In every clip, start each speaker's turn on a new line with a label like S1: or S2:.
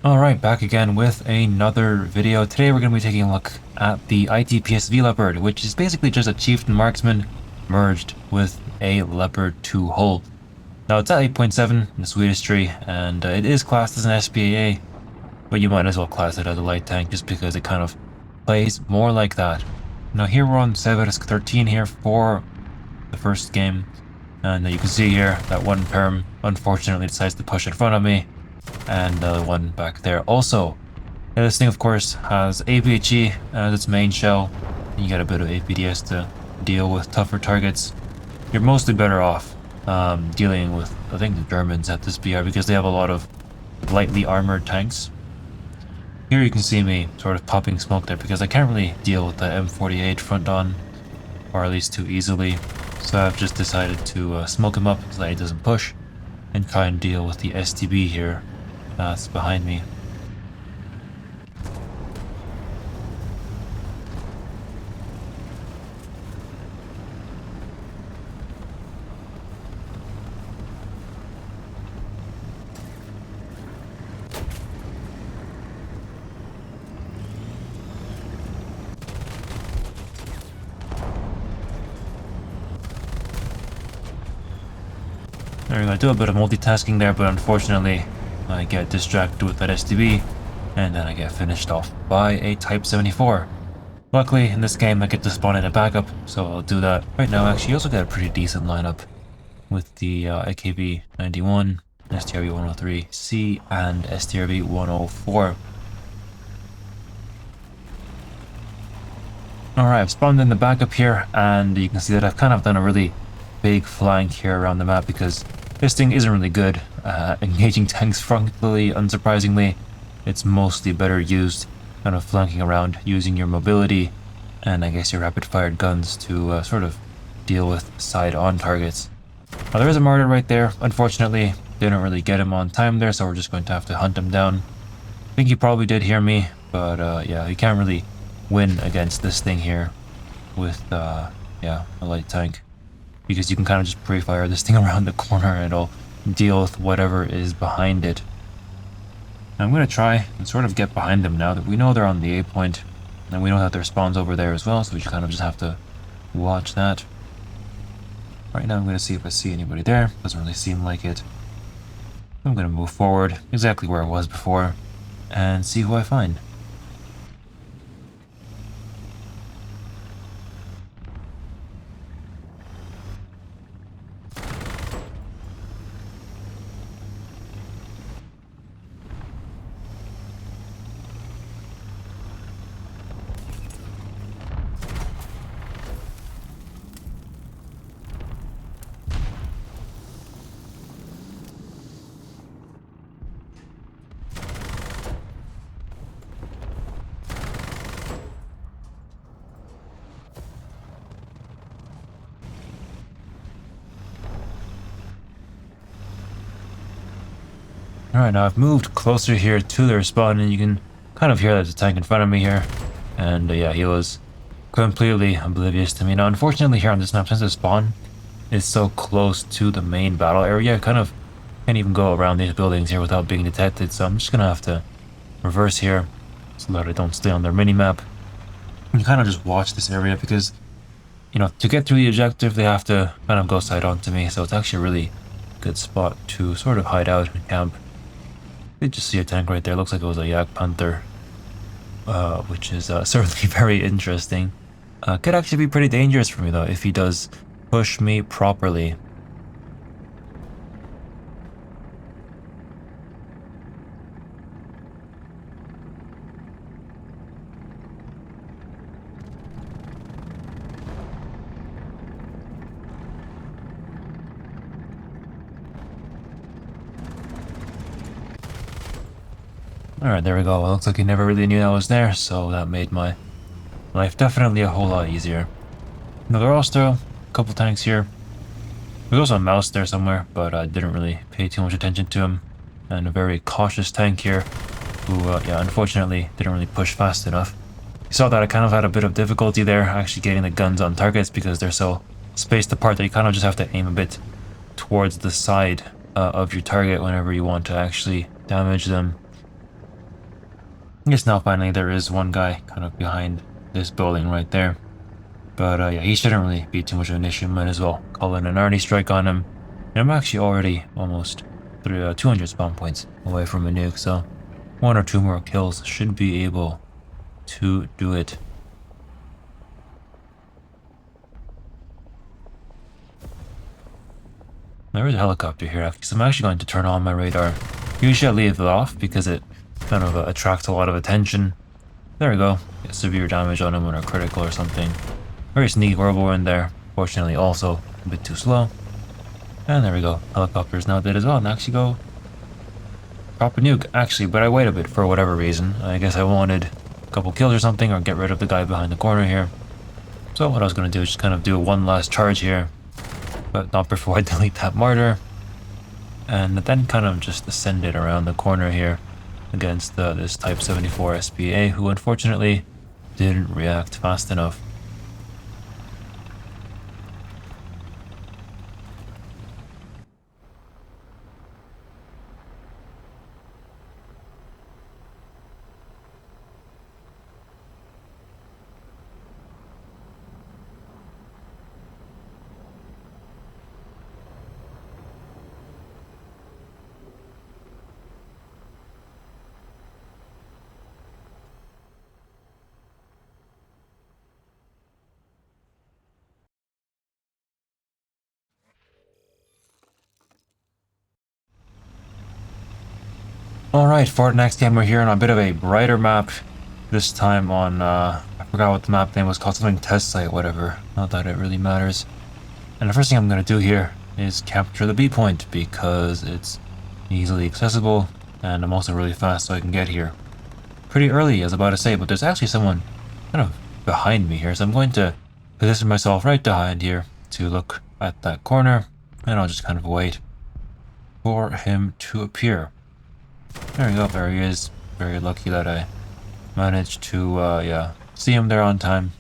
S1: Alright, back again with another video. Today we're going to be taking a look at the ItPsV Leopard, which is basically just a chieftain marksman merged with a Leopard 2 hull. Now it's at 8.7 in the Swedish tree, and it is classed as an SPAA, but you might as well class it as a light tank just because it kind of plays more like that. Now here we're on swdish 13 here for the first game, and you can see here that one perm unfortunately decides to push in front of me. And the one back there also. Now, this thing of course has APHE as its main shell. You get a bit of APDS to deal with tougher targets. You're mostly better off dealing with, I think, the Germans at this BR because they have a lot of lightly armored tanks. Here you can see me sort of popping smoke there because I can't really deal with the M48 front on, or at least too easily. So I've just decided to smoke him up so that he doesn't push and try and deal with the STB here that's behind me. There we go, I do a bit of multitasking there, but unfortunately I get distracted with that STB, and then I get finished off by a Type 74. Luckily, in this game I get to spawn in a backup, so I'll do that right now. Actually, you also get a pretty decent lineup with the AKB 91, STRB 103C, and STRB 104. Alright, I've spawned in the backup here, and you can see that I've kind of done a really big flank here around the map because this thing isn't really good engaging tanks frontally. Unsurprisingly, it's mostly better used kind of flanking around using your mobility and I guess your rapid fired guns to sort of deal with side on targets. Now there is a martyr right there. Unfortunately, didn't really get him on time there, so we're just going to have to hunt him down. I think he probably did hear me, but yeah, you can't really win against this thing here with yeah, a light tank, because you can kind of just pre-fire this thing around the corner and it'll deal with whatever is behind it. I'm going to try and sort of get behind them now that we know they're on the A point, and we know that their spawn's over there as well, so we kind of just have to watch that. Right now I'm going to see if I see anybody there. Doesn't really seem like it. I'm going to move forward exactly where I was before and see who I find. Alright, now I've moved closer here to their spawn, and you can kind of hear there's a tank in front of me here. And yeah, he was completely oblivious to me. Now, unfortunately here on this map, since the spawn is so close to the main battle area, I kind of can't even go around these buildings here without being detected. So I'm just going to have to reverse here so that I don't stay on their mini-map. And kind of just watch this area because, you know, to get through the objective, they have to kind of go side on to me. So it's actually a really good spot to sort of hide out and camp. Did just see a tank right there. Looks like it was a Yak Panther, which is certainly very interesting. Could actually be pretty dangerous for me though if he does push me properly. Alright, there we go. Well, looks like he never really knew I was there, so that made my life definitely a whole lot easier. Now there are still a couple tanks here. There's also a mouse there somewhere, but I didn't really pay too much attention to him. And a very cautious tank here, who, yeah, unfortunately didn't really push fast enough. You saw that I kind of had a bit of difficulty there actually getting the guns on targets because they're so spaced apart that you kind of just have to aim a bit towards the side of your target whenever you want to actually damage them. I guess now finally there is one guy kind of behind this building right there. But yeah, he shouldn't really be too much of an issue. Might as well call in an army strike on him. And I'm actually already almost 200 spawn points away from a nuke, so 1 or 2 more kills should be able to do it. There is a helicopter here, so I'm actually going to turn on my radar. Usually I leave it off because it kind of attracts a lot of attention. There we go. Get severe damage on him when they're critical or something. Very sneaky horrible in there. Fortunately also a bit too slow. And there we go. Helicopter's now dead as well, and actually go drop a nuke, actually, but I wait a bit for whatever reason. I guess I wanted a couple kills or something, or get rid of the guy behind the corner here. So what I was going to do is just kind of do one last charge here, but not before I delete that martyr. And then kind of just ascend it around the corner here against this Type 74 SPAA, who unfortunately didn't react fast enough. Alright, for the next game we're here on a bit of a brighter map. This time on, I forgot what the map name was called, something test site, whatever. Not that it really matters. And the first thing I'm going to do here is capture the B point, because it's easily accessible, and I'm also really fast so I can get here pretty early, I was about to say, but there's actually someone kind of behind me here, so I'm going to position myself right behind here to look at that corner, and I'll just kind of wait for him to appear. There we go, there he is. Very lucky that I managed to, yeah, see him there on time.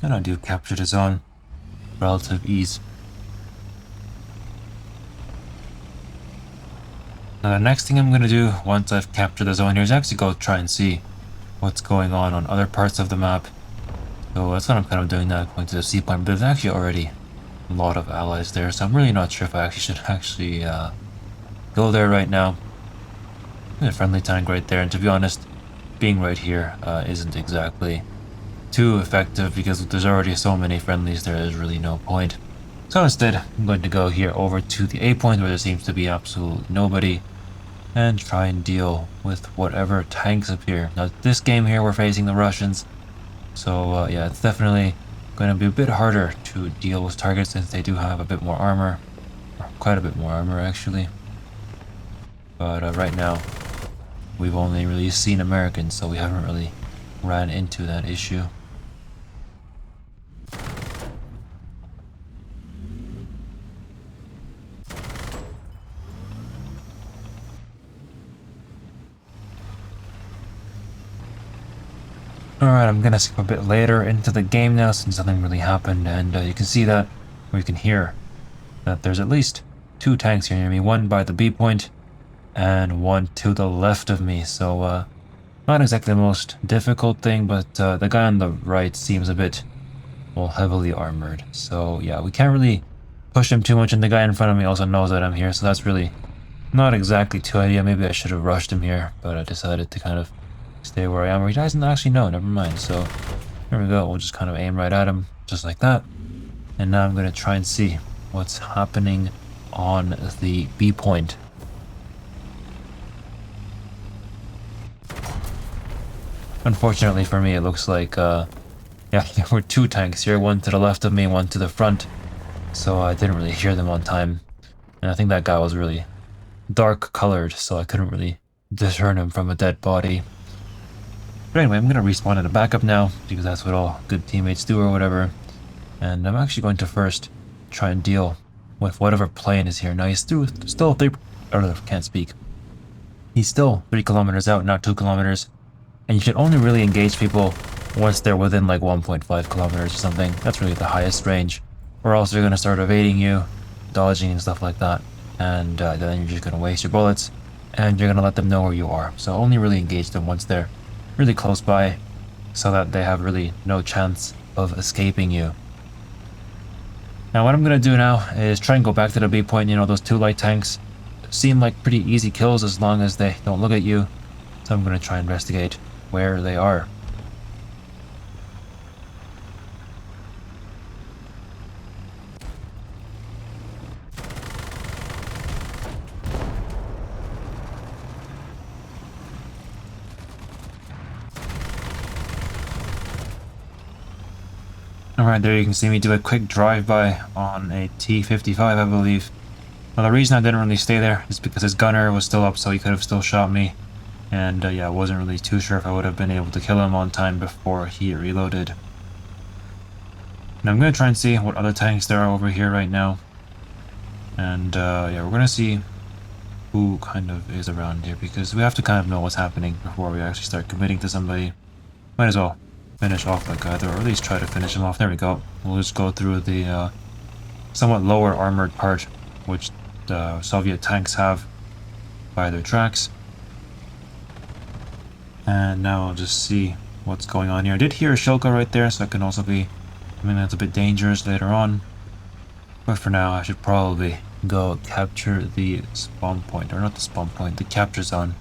S1: And I do capture the zone. Relative ease. Now the next thing I'm going to do, once I've captured the zone here, is actually go try and see what's going on other parts of the map. So that's what I'm kind of doing now, going to the sea point. But there's actually already a lot of allies there, so I'm really not sure if I actually should go there right now. A friendly tank right there, and to be honest, being right here isn't exactly too effective because there's already so many friendlies there, there's really no point. So instead, I'm going to go here over to the A point where there seems to be absolutely nobody and try and deal with whatever tanks appear. Now this game here we're facing the Russians, so yeah, it's definitely going to be a bit harder to deal with targets since they do have a bit more armor, or quite a bit more armor actually. But right now, we've only really seen Americans, so we haven't really ran into that issue. Alright, I'm gonna skip a bit later into the game now since nothing really happened, and you can see that, or you can hear that there's at least 2 tanks here near me, one by the B point and one to the left of me, so not exactly the most difficult thing, but the guy on the right seems a bit, well, heavily armored, so yeah, we can't really push him too much, and the guy in front of me also knows that I'm here, so that's really not exactly too ideal. Maybe I should have rushed him here, but I decided to kind of stay where I am, or he doesn't actually know, never mind, so here we go, we'll just kind of aim right at him, just like that, and now I'm going to try and see what's happening on the B point. Unfortunately for me, it looks like, yeah, there were 2 tanks here, one to the left of me, one to the front, so I didn't really hear them on time, and I think that guy was really dark colored, so I couldn't really discern him from a dead body. But anyway, I'm going to respawn at a backup now, because that's what all good teammates do or whatever, and I'm actually going to first try and deal with whatever plane is here. Now he's still 3, can't speak. He's still 3 kilometers out, not 2 kilometers. And you should only really engage people once they're within like 1.5 kilometers or something. That's really the highest range. Or else they're going to start evading you, dodging and stuff like that. And then you're just going to waste your bullets. and you're gonna let them know where you are. So only really engage them once they're really close by, so that they have really no chance of escaping you. Now what I'm gonna do now is try and go back to the B point. You know, those two light tanks seem like pretty easy kills as long as they don't look at you. So I'm gonna try and investigate where they are. Alright, there you can see me do a quick drive-by on a T-55, I believe. Well, the reason I didn't really stay there is because his gunner was still up, so he could have still shot me. And yeah, I wasn't really too sure if I would have been able to kill him on time before he reloaded. And I'm going to try and see what other tanks there are over here right now. And yeah, we're going to see who kind of is around here, because we have to kind of know what's happening before we actually start committing to somebody. Might as well finish off that guy there, or at least try to finish him off. There we go. We'll just go through the somewhat lower armored part, which the Soviet tanks have by their tracks. And now I'll just see what's going on here. I did hear a shulker right there, so that can also be, I mean, that's a bit dangerous later on. But for now, I should probably go capture the spawn point, or not the spawn point, the capture zone.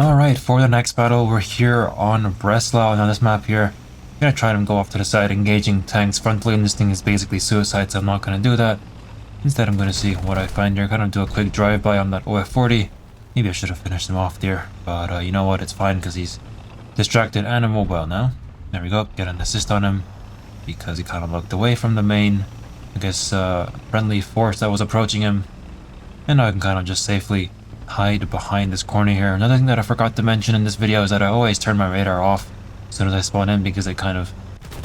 S1: Alright, for the next battle, we're here on Breslau, and on this map here, I'm gonna try and go off to the side, engaging tanks frontally, and this thing is basically suicide, so I'm not gonna do that. Instead, I'm gonna see what I find here, kind of do a quick drive-by on that OF-40. Maybe I should have finished him off there, but you know what, it's fine, because he's distracted and immobile now. There we go, get an assist on him, because he kind of looked away from the main, I guess, friendly force that was approaching him. And now I can kind of just safely hide behind this corner here. Another thing that I forgot to mention in this video is that I always turn my radar off as soon as I spawn in, because it kind of,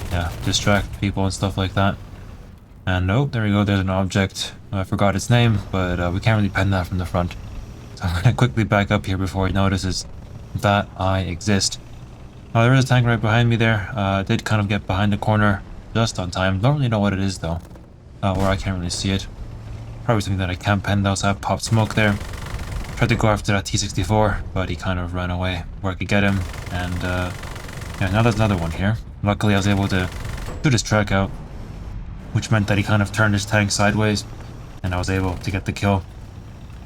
S1: yeah, distract people and stuff like that. And oh, there we go, there's an object. I forgot its name, but we can't really pen that from the front. So I'm gonna quickly back up here before he notices that I exist. There is a tank right behind me there. Did kind of get behind the corner just on time. Don't really know what it is though, or I can't really see it. Probably something that I can't pen though, so I popped smoke there. Tried to go after that T-64, but he kind of ran away where I could get him. And yeah, now there's another one here. Luckily I was able to do this track out. which meant that he kind of turned his tank sideways, and I was able to get the kill.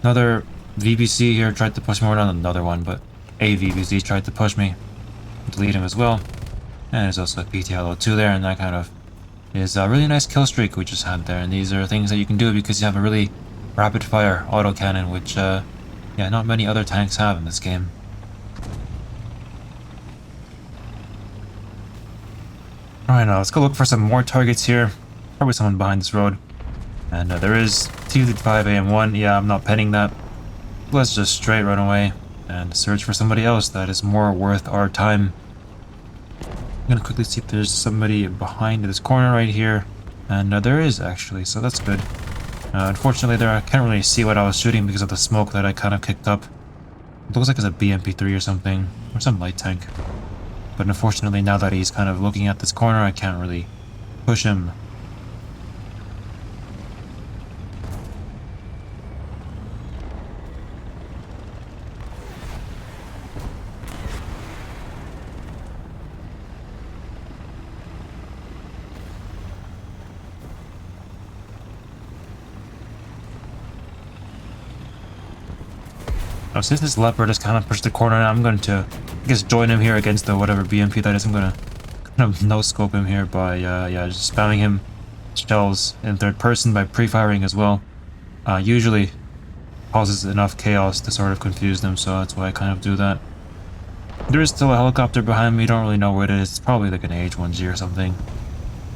S1: Another VBC here tried to push me, or not another one, but a VBC tried to push me, delete him as well. And there's also a PTLO2 there, and that kind of is a really nice kill streak we just had there. And these are things that you can do because you have a really rapid fire autocannon, which yeah, not many other tanks have in this game. Alright, now let's go look for some more targets here. Probably someone behind this road. And there is T5AM1. Yeah, I'm not penning that. Let's just straight run away and search for somebody else that is more worth our time. I'm gonna quickly see if there's somebody behind this corner right here. And there is actually, so that's good. Unfortunately there, I can't really see what I was shooting because of the smoke that I kind of kicked up. It looks like it's a BMP3 or something, or some light tank. But unfortunately now that he's kind of looking at this corner, I can't really push him. Now, since this Leopard has kind of pushed the corner, I'm going to, I guess, join him here against the whatever BMP that is. I'm going to kind of no-scope him here by, yeah, just spamming him shells in third person by pre-firing as well. Usually causes enough chaos to sort of confuse them, so that's why I kind of do that. There is still a helicopter behind me, don't really know what it is. It's probably like an H1G or something.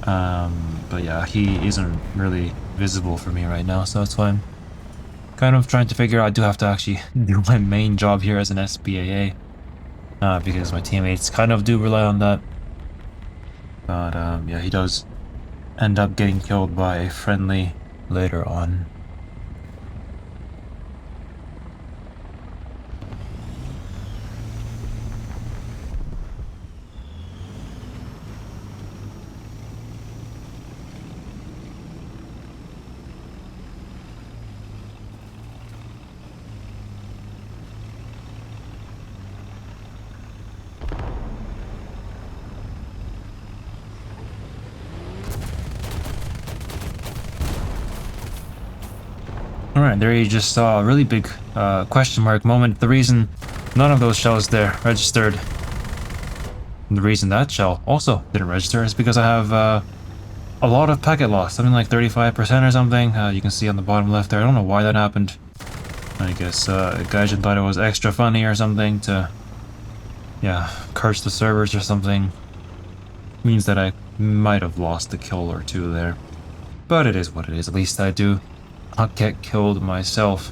S1: But yeah, he isn't really visible for me right now, so that's why I'm kind of trying to figure out. I do have to actually do my main job here as an SPAA, because my teammates kind of do rely on that. But yeah, he does end up getting killed by a friendly later on. Alright, there you just saw a really big question mark moment. The reason none of those shells there registered, and the reason that shell also didn't register, is because I have a lot of packet loss, something like 35% or something. You can see on the bottom left there. I don't know why that happened. I guess Gaijin thought it was extra funny or something to, yeah, curse the servers or something. Means that I might have lost a kill or two there. But it is what it is. At least I do not get killed myself.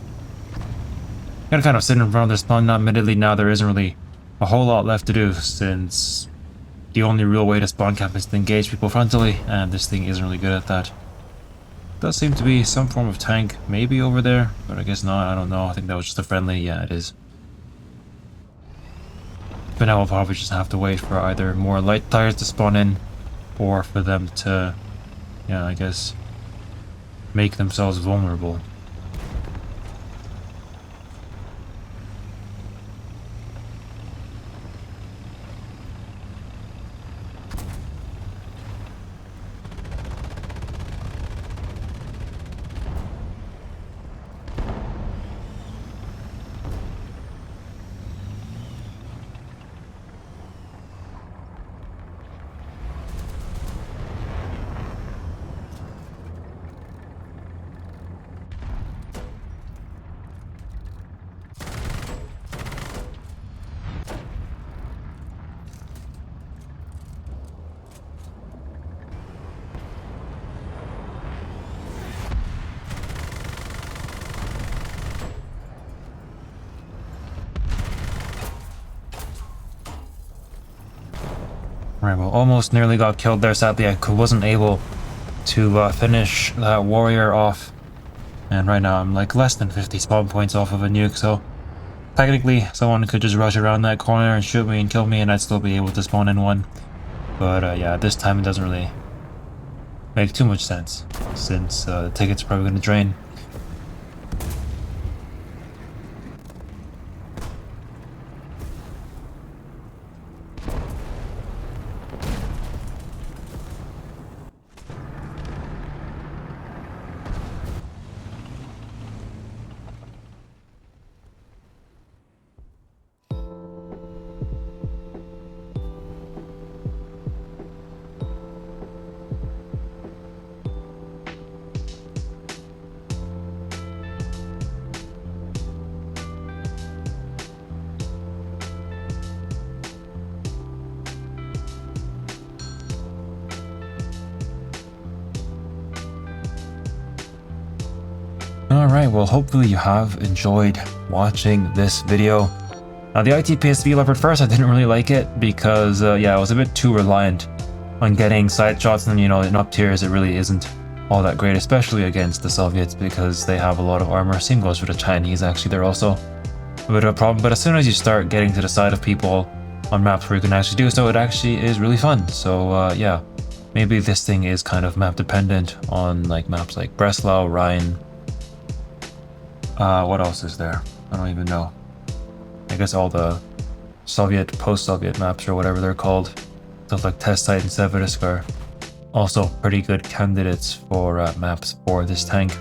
S1: Gotta kind of sit in front of the spawn. Now, admittedly, now there isn't really a whole lot left to do, since the only real way to spawn camp is to engage people frontally, and this thing isn't really good at that. Does seem to be some form of tank, maybe over there, but I guess not. I don't know. I think that was just a friendly. Yeah, it is. But now we'll probably just have to wait for either more light tires to spawn in, or for them to, yeah, I guess, make themselves vulnerable. Alright, well, almost nearly got killed there. Sadly, I wasn't able to finish that warrior off. And right now I'm like less than 50 spawn points off of a nuke, so technically someone could just rush around that corner and shoot me and kill me and I'd still be able to spawn in one. But yeah, this time it doesn't really make too much sense, since the ticket's probably going to drain. Alright, well hopefully you have enjoyed watching this video. Now the ItPsV Leopard first, I didn't really like it because yeah, I was a bit too reliant on getting side shots, and in up tiers it really isn't all that great, especially against the Soviets because they have a lot of armor. Same goes for the Chinese, actually, they're also a bit of a problem. But as soon as you start getting to the side of people on maps where you can actually do so, it actually is really fun. So yeah, maybe this thing is kind of map dependent on like maps like Breslau, Rhine. What else is there? I don't even know. I guess all the Soviet, post-Soviet maps or whatever they're called. Stuff like Test Site and Severisk are also pretty good candidates for maps for this tank.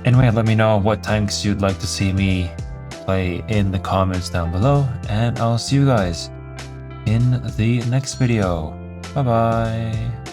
S1: Anyway, let me know what tanks you'd like to see me play in the comments down below, and I'll see you guys in the next video. Bye bye.